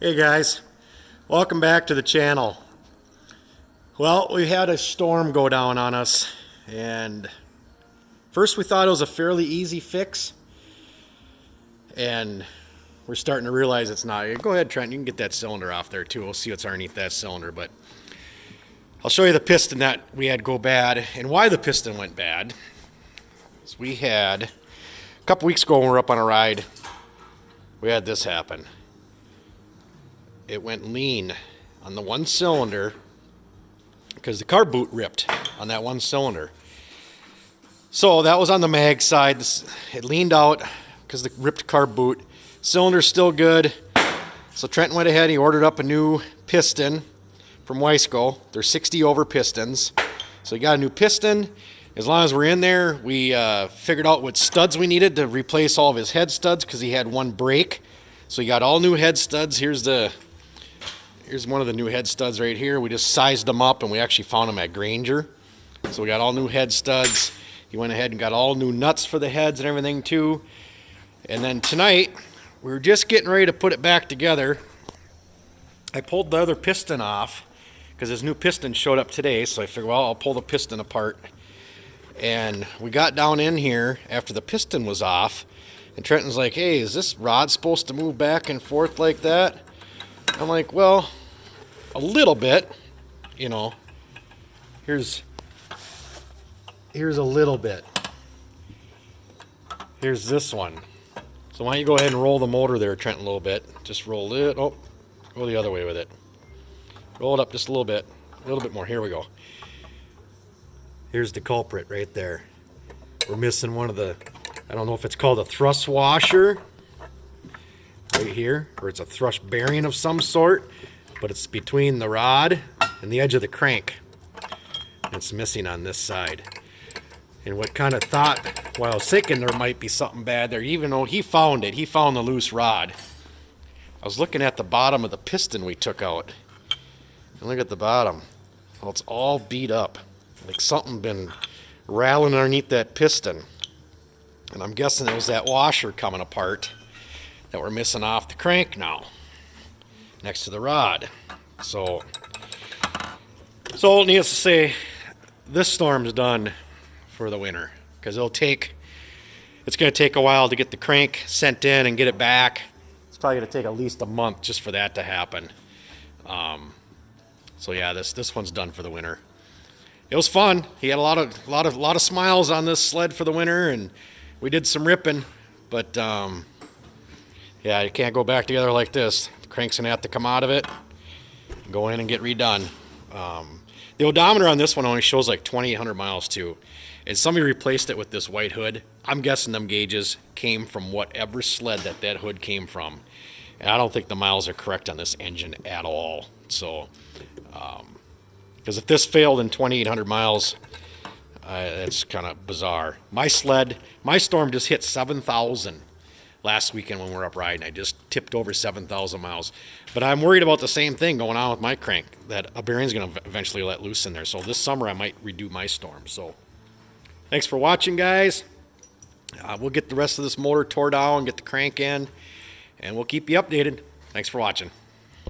Hey guys, welcome back to the channel. Well, we had a storm go down on us, and first we thought it was a fairly easy fix, and we're starting to realize it's not. Go ahead, Trent, you can get that cylinder off there too. We'll see what's underneath that cylinder, but I'll show you the piston that we had go bad and why the piston went bad. So we had, a couple weeks ago when we were up on a ride, we had this happen. It went lean on the one cylinder because the carb boot ripped on that one cylinder. So that was on the mag side. It leaned out because the ripped carb boot. Cylinder's still good. So Trenton went ahead, he ordered up a new piston from Weisco. They're 60 over pistons. So he got a new piston. As long as we're in there, we figured out what studs we needed to replace all of his head studs because he had one break. So he got all new head studs. Here's one of the new head studs right here. We just sized them up and we actually found them at Granger. So we got all new head studs. He went ahead and got all new nuts for the heads and everything too. And then tonight, we were just getting ready to put it back together. I pulled the other piston off because his new piston showed up today. So I figured, well, I'll pull the piston apart. And we got down in here after the piston was off. And Trenton's like, hey, is this rod supposed to move back and forth like that? I'm like, well, a little bit, you know. Here's a little bit. Here's this one. So why don't you go ahead and roll the motor there, Trent, a little bit. Just roll it. Oh, go the other way with it. Roll it up just a little bit more. Here we go. Here's the culprit right there. We're missing one of the, I don't know if it's called a thrust washer right here, or it's a thrust bearing of some sort, but it's between the rod and the edge of the crank. It's missing on this side. And what kind of thought, well, I was thinking there might be something bad there, even though he found it. He found the loose rod. I was looking at the bottom of the piston we took out. And look at the bottom. Well, it's all beat up. Like something been rattling underneath that piston. And I'm guessing it was that washer coming apart that we're missing off the crank now, next to the rod. So needless to say, this storm's done for the winter because it's going to take a while to get the crank sent in and get it back. It's probably going to take at least a month just for that to happen. So yeah, this one's done for the winter. It was fun. He had a lot of smiles on this sled for the winter, and we did some ripping, but yeah, you can't go back together like this. The crank's gonna have to come out of it, go in and get redone. The odometer on this one only shows like 2,800 miles too, and somebody replaced it with this white hood. I'm guessing them gauges came from whatever sled that hood came from, and I don't think the miles are correct on this engine at all. So, because if this failed in 2,800 miles, that's kind of bizarre. My storm just hit 7,000 last weekend when we were up riding. I just tipped over 7,000 miles. But I'm worried about the same thing going on with my crank, that a bearing's going to eventually let loose in there. So this summer I might redo my storm. So thanks for watching, guys. We'll get the rest of this motor tore down, get the crank in, and we'll keep you updated. Thanks for watching.